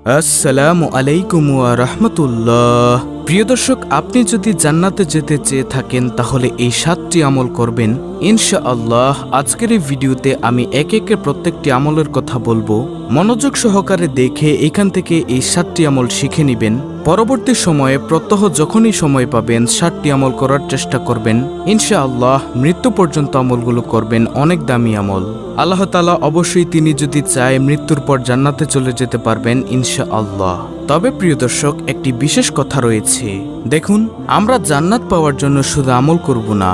আসসালামু আলাইকুম ওয়া রাহমাতুল্লাহ। প্রিয় দর্শক, আপনি যদি জান্নাতে যেতে চেয়ে থাকেন তাহলে এই 7টি আমল করবেন ইনশাআল্লাহ। আজকের এই ভিডিওতে আমি একে একে প্রত্যেকটি আমলের কথা বলবো। মনোযোগ সহকারে দেখে এখান থেকে এই 7টি আমল শিখে নেবেন। পরবর্তী সময়ে প্রত্যহ যখনই সময় পাবেন 7টি আমল করার চেষ্টা করবেন ইনশাআল্লাহ। মৃত্যু পর্যন্ত আমলগুলো করবেন, অনেক দামি আমল। আল্লাহ তাআলা অবশ্যই তিনি যদি চায় মৃত্যুর পর জান্নাতে চলে যেতে পারবেন ইনশাআল্লাহ। তবে প্রিয় দর্শক, একটি বিশেষ কথা রয়েছে। দেখুন, আমরা জান্নাত পাওয়ার জন্য শুধু আমল করব না,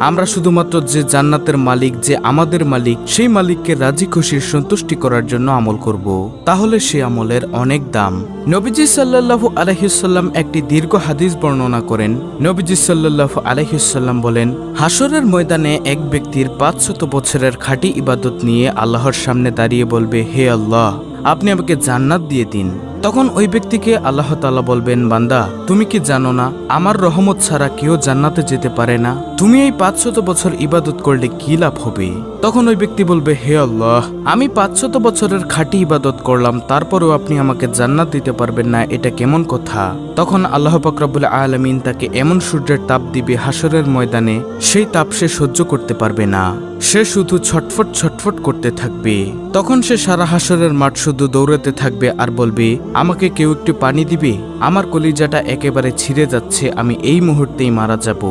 আমরা শুধুমাত্র যে জান্নাতের মালিক, যে আমাদের মালিক, সেই মালিককে রাজি খুশির সন্তুষ্টি করার জন্য আমল করব। তাহলে সে আমলের অনেক দাম। নবীজি সাল্লাল্লাহু আলাইহি ওয়াসাল্লাম একটি দীর্ঘ হাদিস বর্ণনা করেন। নবীজি সাল্লাল্লাহু আলাইহি ওয়াসাল্লাম বলেন, হাসরের ময়দানে এক ব্যক্তির 500 বছরের খাঁটি ইবাদত নিয়ে আল্লাহর সামনে দাঁড়িয়ে বলবে, হে আল্লাহ, আপনি আমাকে জান্নাত দিয়ে দিন। তখন ওই ব্যক্তিকে আল্লাহ তাআলা বলবেন, বান্দা, তুমি কি জানো না আমার রহমত ছাড়া কেউ জান্নাতে যেতে পারে না? তুমি এই 500 বছর ইবাদত করলে কি লাভ হবে? তখন ওই ব্যক্তি বলবে, হে আল্লাহ, আমি 500 বছরের খাঁটি ইবাদত করলাম, তারপরেও আপনি আমাকে জান্নাত দিতে পারবেন না, এটা কেমন কথা? তখন আল্লাহ পাক রব্বুল আলামিন তাকে এমন সূর্যের তাপ দিবে হাসরের ময়দানে, সেই তাপ সে সহ্য করতে পারবে না। সে শুধু ছটফট ছটফট করতে থাকবে। তখন সে সারা হাসরের মাঠ শুধু দৌড়াতে থাকবে আর বলবে, আমাকে কেউ একটু পানি দিবে? আমার কলিজাটা একেবারে ছিঁড়ে যাচ্ছে, আমি এই মুহূর্তেই মারা যাব।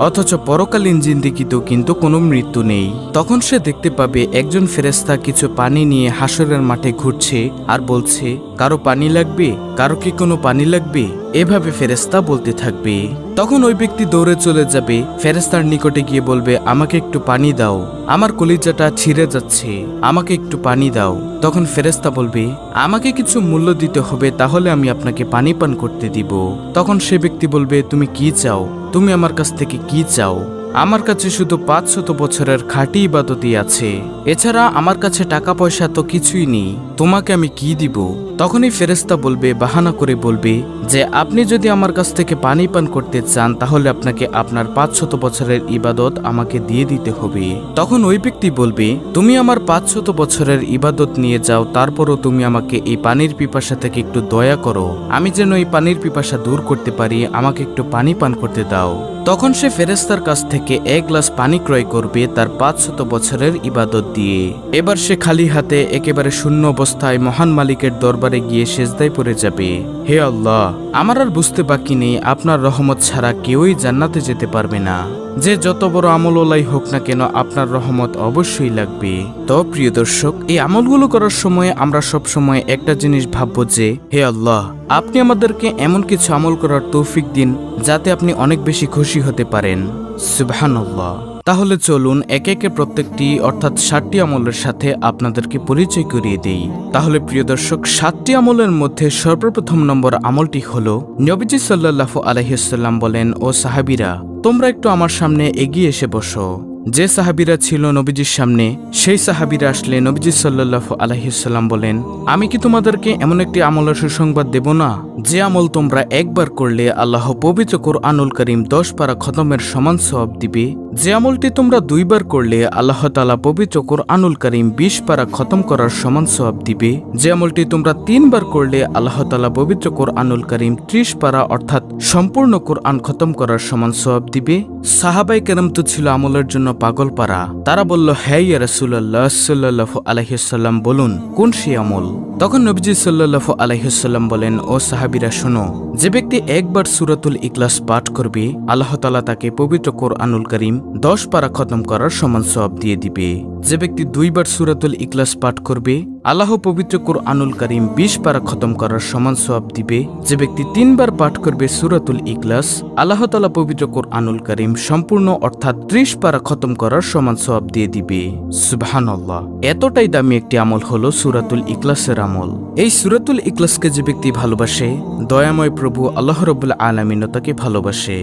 অথচ পরকালীন জিন্দেগিতেও কিন্তু কোনো মৃত্যু নেই। তখন সে দেখতে পাবে একজন ফেরেশতা কিছু পানি নিয়ে হাসরের মাঠে ঘুরছে আর বলছে, কারো পানি লাগবে? কারো কি কোনো পানি লাগবে? এভাবে ফেরেশতা বলতে থাকবে। তখন ওই ব্যক্তি দৌড়ে চলে যাবে, ফেরেশতার নিকটে গিয়ে বলবে, আমাকে একটু পানি দাও, আমার কলিজাটা ছিঁড়ে যাচ্ছে, আমাকে একটু পানি দাও। তখন ফেরেশতা বলবে, আমাকে কিছু মূল্য দিতে হবে, তাহলে আমি আপনাকে পানি পান করতে দিব। তখন সে ব্যক্তি বলবে, তুমি কি চাও? তুমি আমার কাছ থেকে কি চাও? আমার কাছে শুধু 500 বছরের খাঁটি ইবাদতই আছে, এছাড়া আমার কাছে টাকা পয়সা তো কিছুই নেই, তোমাকে আমি কি দিব? তখনই ফেরেশতা বলবে, বাহানা করে বলবে যে, আপনি যদি আমার কাছ থেকে পানি পান করতে চান তাহলে আপনাকে আপনার 500 বছরের ইবাদত আমাকে দিয়ে দিতে হবে। তখন ওই ব্যক্তি বলবে, তুমি আমার 500 বছরের ইবাদত নিয়ে যাও, তারপরও তুমি আমাকে এই পানির পিপাসা থেকে একটু দয়া করো, আমি যেন এই পানির পিপাসা দূর করতে পারি, আমাকে একটু পানি পান করতে দাও। তখন সে ফেরেশতার কাছ থেকে 1 গ্লাস পানি ক্রয় করবে তার 500 বছরের ইবাদত দিয়ে। এবার সে খালি হাতে একেবারে শূন্য অবস্থায় মহান মালিকের দরবারে গিয়ে সেজদায় পড়ে যাবে, হে আল্লাহ, আমার আর বুঝতে বাকি নেই, আপনার রহমত ছাড়া কেউই জান্নাতে যেতে পারবে না। যে যত বড় আমলওয়ালাই হোক না কেন, আপনার রহমত অবশ্যই লাগবে। তো প্রিয় দর্শক, এই আমলগুলো করার সময় আমরা সব সময় একটা জিনিস ভাববো যে, হে আল্লাহ, আপনি আমাদেরকে এমন কিছু আমল করার তৌফিক দিন যাতে আপনি অনেক বেশি খুশি হতে পারেন। সুবহানাল্লাহ। তাহলে চলুন একে একে প্রত্যেকটি অর্থাৎ 7টি আমলের সাথে আপনাদেরকে পরিচয় করিয়ে দেই। তাহলে প্রিয় দর্শক, 7টি আমলের মধ্যে সর্বপ্রথম নম্বর আমলটি হলো, নবীজি সাল্লাল্লাহু আলাইহি ওয়াসাল্লাম বলেন, ও সাহাবীরা, তোমরা একটু আমার সামনে এগিয়ে এসে বসো। যে সাহাবীরা ছিল নবীজির সামনে, সেই সাহাবীরা আসলে নবীজি সাল্লাল্লাহু আলাইহি ওয়াসাল্লাম বলেন, আমি কি তোমাদেরকে এমন একটি আমলের সুসংবাদ দেব না, যে আমল তোমরা একবার করলে আল্লাহ পবিত্র কুরআনুল কারীম 10 পারা খতমের সমান সওয়াব দিবে? যে আমলটি তোমরা 2 বার করলে আল্লাহ তাআলা পবিত্র কুরআনুল কারীম 20 পারা খতম করার সমান সওয়াব দিবে? যে আমলটি তোমরা 3 বার করলে আল্লাহ তাআলা পবিত্র কুরআনুল কারীম 30 পারা অর্থাৎ সম্পূর্ণ কুরআন খতম করার সমান সওয়াব দিবে? সাহাবায়ে কেরাম তো ছিল আমলের জন্য পাগল পারা। তারা বলল, হে ইয়া রাসূলুল্লাহ সাল্লাল্লাহু আলাইহি ওয়াসাল্লাম, বলুন কোন সেই আমল? তখন নবীজি সাল্লাল্লাহু আলাইহি ওয়াসাল্লাম বলেন, ও সাহাবীরা শোনো, যে ব্যক্তি একবার সূরাতুল ইখলাস পাঠ করবে আল্লাহ তাআলা তাকে পবিত্র কুরআনুল কারীম 10 পারা খতম করার সমান সওয়াব দিয়ে দিবে। যে ব্যক্তি 2 বার সূরাতুল ইখলাস পাঠ করবে আল্লাহ পবিত্র কুরআনুল কারীম 20 পারা খতম করার সমান সওয়াব দিবে। যে ব্যক্তি 3 বার পাঠ করবে সূরাতুল ইখলাস, আল্লাহ তাআলা পবিত্র কুরআনুল কারীম সম্পূর্ণ অর্থাৎ 30 পারা খতম করার সমান সওয়াব দিয়ে দিবে। সুবহানাল্লাহ। এতটাই দামি একটি আমল হলো সূরাতুল ইখলাসের আমল। এই সূরাতুল ইখলাসকে যে ব্যক্তি ভালোবাসে, দয়াময় প্রভু আল্লাহ রাব্বুল আলামিন তাকে ভালোবাসে।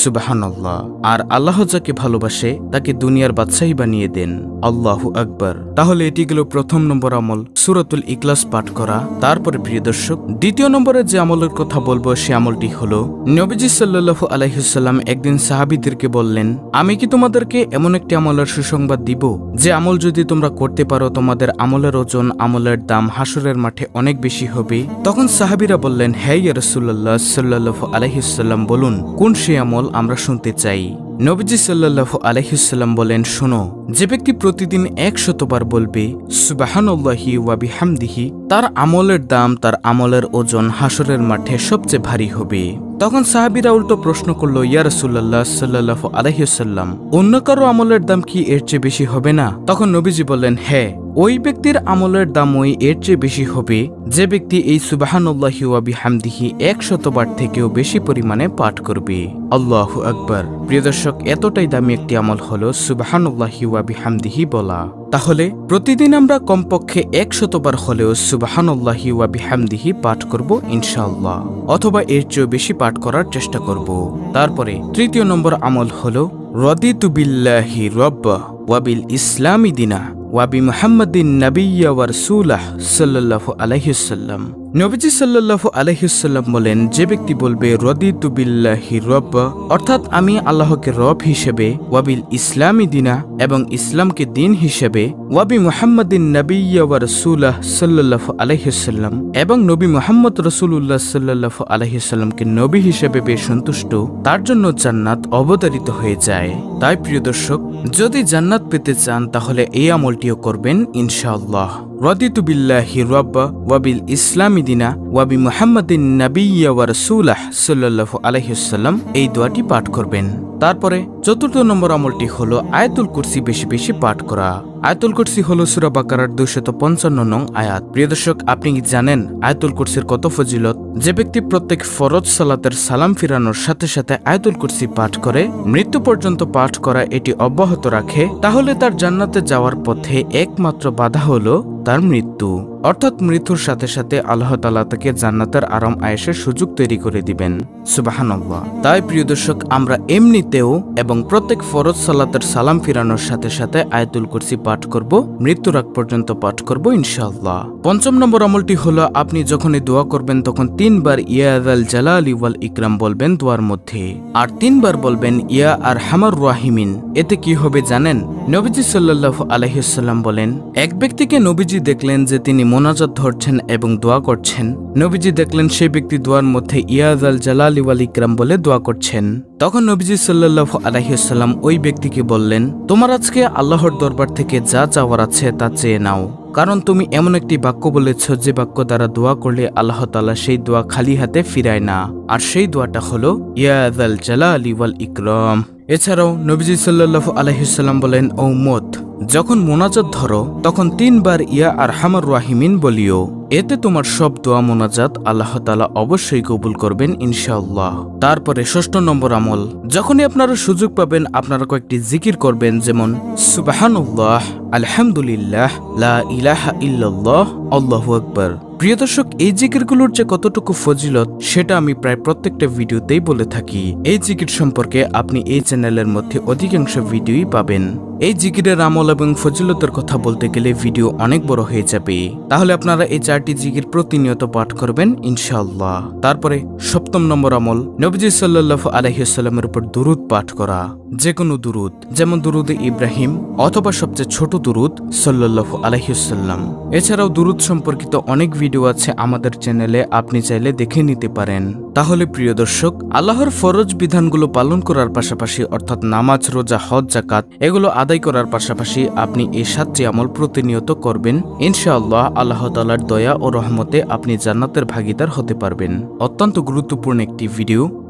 সুবহানাল্লাহ। আর আল্লাহ যাকে ভালোবাসে তাকে দুনিয়ার বাদশাহী বানিয়ে দেন। আল্লাহু আকবার। তাহলে এটি গেল প্রথম নম্বর আমল। সূরাতুল ইখলাস পাঠ করা। তারপরে প্রিয় দর্শক, দ্বিতীয় নম্বরে যে আমলের কথা বলবো সে আমলটি হলো, নবীজি সাল্লাল্লাহু আলাইহি ওয়াসাল্লাম একদিন সাহাবীদেরকে বললেন, আমি কি তোমাদেরকে এমন একটি আমলের সুসংবাদ দিব যে আমল যদি তোমরা করতে পারো তোমাদের আমলের ওজন, আমলের দাম হাসরের মাঠে অনেক বেশি হবে। তখন সাহাবীরা বললেন, হ্যাঁ ইয়া রাসূলুল্লাহ সাল্লাল্লাহু আলাইহি ওয়াসাল্লাম, বলুন কোন সেই আমল, আমরা শুনতে চাই। নবীজি সাল্লাল্লাহু আলাইহি ওয়াসাল্লাম বলেন, শোনো, যে ব্যক্তি প্রতিদিন 100 বার বলবে সুবহানাল্লাহি ওয়া বিহামদিহি, তার আমলের দাম, তার আমলের ওজন হাসরের মাঠে সবচেয়ে ভারী হবে। তখন সাহাবীরা উল্টো প্রশ্ন করল, ইয়া রাসূলুল্লাহ সাল্লাল্লাহু আলাইহি ওয়াসাল্লাম, অন্য কারো আমলের দাম কি এর চেয়ে বেশি হবে না? তখন নবীজি বললেন, হ্যাঁ, ওই ব্যক্তির আমলের দামই এর চেয়ে বেশি হবে যে ব্যক্তি এই সুবহানাল্লাহি ওয়া বিহামদিহি 100 বার থেকেও বেশি পরিমাণে পাঠ করবে। আল্লাহু আকবার। প্রিয় দর্শক, এতটাই দামি একটি আমল হলো সুবহানাল্লাহি ওয়া বিহামদিহি বলা। তাহলে প্রতিদিন আমরা কমপক্ষে 100 বার হলেও সুবহানাল্লাহি ওয়া বিহামদিহি পাঠ করব ইনশাআল্লাহ, অথবা এর চেয়েও বেশি পাঠ করার চেষ্টা করব। তারপরে তৃতীয় নম্বর আমল হলো, রাদিতু বিল্লাহি রাব্বা ওয়া বিল ইসলামি দিনা ওয়া বি মুহাম্মাদিন নাবিয়্যা ওয়া রাসূলাহ সাল্লাল্লাহু আলাইহি ওয়াসাল্লাম। নবীজি সাল্লাল্লাহু আলাইহি ওয়াসাল্লাম বলেন, যে ব্যক্তি বলবে রাদিতু বিল্লাহি রাব্বা, অর্থাৎ আমি আল্লাহকে রব হিসেবে, ওয়া বিল ইসলামি দিনা, এবং ইসলামকে দিন হিসেবে, ওয়া বি মুহাম্মাদিন নাবিয়্যা ওয়া রাসূলাহ সাল্লাল্লাহু আলাইহি ওয়াসাল্লাম, এবং নবী মুহাম্মদ রাসূলুল্লাহ সাল্লাল্লাহু আলাইহি ওয়াসাল্লামকে নবী হিসেবে বেশ সন্তুষ্ট, তার জন্য জান্নাত অবতারিত হয়ে যায়। তাই প্রিয় দর্শক, যদি জান্নাত পেতে চান তাহলে এই আমলটিও করবেন ইনশাআল্লাহ। রাদিতু বিল্লাহি রাব্বা ওয়া বিল ইসলামি দিনা ওয়া বি মুহাম্মাদিন নাবিয়্যা ওয়া রাসূলাহ সাল্লাল্লাহু আলাইহি ওয়াসাল্লাম, এই দোয়াটি পাঠ করবেন। তারপরে চতুর্থ নম্বর আমলটি হলো আয়াতুল কুরসি বেশি বেশি পাঠ করা। আয়াতুল কুরসি হলো সূরা বাকারার 255 নং আয়াত। প্রিয় দর্শক, আপনি কি জানেন আয়াতুল কুরসির কত ফজিলত? যে ব্যক্তি প্রত্যেক ফরজ সালাতের সালাম ফিরানোর সাথে সাথে আয়াতুল কুরসি পাঠ করে, মৃত্যু পর্যন্ত পাঠ করা এটি অব্যাহত রাখে, তাহলে তার জান্নাতে যাওয়ার পথে একমাত্র বাধা হলো তার মৃত্যু। অর্থাৎ মৃত্যুর সাথে সাথে আল্লাহ তাআলা তাকে জান্নাতের আরাম আয়েশের সুযোগ তৈরি করে দিবেন। সুবহানাল্লাহ। তাই প্রিয় দর্শক, আমরা এমনিতেও এবং প্রত্যেক ফরজ সালাতের সালাম ফিরানোর সাথে সাথে আয়াতুল কুরসি পাঠ করব, মৃত্যুর আগ পর্যন্ত পাঠ করব ইনশাআল্লাহ। পঞ্চম নম্বর আমলটি হলো, আপনি যখনই দোয়া করবেন তখন 3 বার ইয়া যাল জালালি ওয়াল ইকরাম বলবেন দোয়ার মধ্যে, আর 3 বার বলবেন ইয়া আরহামার রাহিমিন। এতে কি হবে জানেন? নবীজি সাল্লাল্লাহু আলাইহি ওয়াসাল্লাম বলেন, এক ব্যক্তিকে নবীজি দেখলেন যে তিনি মোনাজাত ধরছেন এবং দোয়া করছেন। নবীজি দেখলেন সেই ব্যক্তি দোয়ার মধ্যে ইয়া যাল জালালি ওয়াল ইকরাম বলে দোয়া করছেন। তখন নবীজি সাল্লাল্লাহু আলাইহি ওয়াসাল্লাম ওই ব্যক্তিকে বললেন, তোমার আজকে আল্লাহর দরবার থেকে যা চাওয়ার আছে তা চেয়ে নাও, কারণ তুমি এমন একটি বাক্য বলেছ যে বাক্য দ্বারা দোয়া করলে আল্লাহ তাআলা সেই দোয়া খালি হাতে ফিরায় না, আর সেই দোয়াটা হলো ইয়া যাল জালালি ওয়াল ইকরাম। এছাড়াও নবীজি সাল্লাল্লাহু আলাইহি ওয়াসাল্লাম বলেন, ও উম্মত, যখন মোনাজাত ধরো তখন 3 বার ইয়া আরহামার রাহিমিন বলিও, এতে তোমার সব দোয়া মোনাজাত আল্লাহ তাআলা অবশ্যই কবুল করবেন ইনশাআল্লাহ। তারপরে ষষ্ঠ নম্বর আমল, যখনই আপনারা সুযোগ পাবেন আপনারা কয়েকটি জিকির করবেন, যেমন সুবহানাল্লাহ, আলহামদুলিল্লাহ, লা ইলাহা ইল্লাল্লাহ, আল্লাহু আকবার। প্রিয় দর্শক, এই জিকিরগুলোর যে কতটুকু ফজিলত সেটা আমি প্রায় প্রত্যেকটা ভিডিওতেই বলে থাকি। এই জিকির সম্পর্কে আপনি এই চ্যানেলের মধ্যে অধিকাংশ ভিডিওই পাবেন। এই জিকিরের আমল এবং ফজিলতের কথা বলতে গেলে ভিডিও অনেক বড় হয়ে যাবে, তাহলে আপনারা এই 4টি জিকির প্রতিনিয়ত পাঠ করবেন ইনশাআল্লাহ। তারপরে সপ্তম নম্বর আমল, নবীজি সাল্লাল্লাহু আলাইহি ওয়াসাল্লামের উপর দুরূদ পাঠ করা। যে কোনো দুরূদ, যেমন দুরূদে ইব্রাহিম অথবা সবচেয়ে ছোট দুরূদ সাল্লাল্লাহু আলাইহি ওয়াসাল্লাম। এছাড়াও দুরূদ সম্পর্কিত অনেক ভিডিও আছে আমাদের চ্যানেলে, আপনি চাইলে দেখে নিতে পারেন। তাহলে প্রিয় দর্শক, আল্লাহর ফরজ বিধানগুলো পালন করার পাশাপাশি, অর্থাৎ নামাজ, রোজা, হজ, যাকাত এগুলো আদায় করার পাশাপাশি আপনি এই 7টি আমল প্রতিনিয়ত করবেন ইনশাআল্লাহ। আল্লাহ তাআলার দয়া ও রহমতে আপনি জান্নাতের ভাগীদার হতে পারবেন। অত্যন্ত গুরুত্বপূর্ণ একটি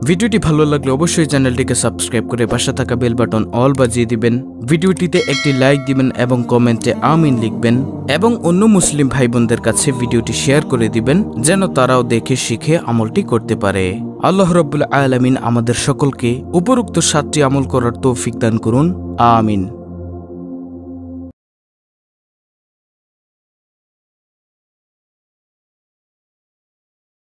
ভিডিওটি ভালো লাগলে অবশ্যই চ্যানেলটিকে সাবস্ক্রাইব করে পাশে থাকা বেল বাটন অল বাজিয়ে দিবেন। ভিডিওটিতে একটি লাইক দিবেন এবং কমেন্টে আমিন লিখবেন, এবং অন্য মুসলিম ভাই বোনদের কাছে ভিডিওটি শেয়ার করে দিবেন যেন তারাও দেখে শিখে আমলটি করতে পারে। আল্লাহ রাব্বুল আলামিন আমাদের সকলকে উপরোক্ত 7টি আমল করার তৌফিক দান করুন। আমিন।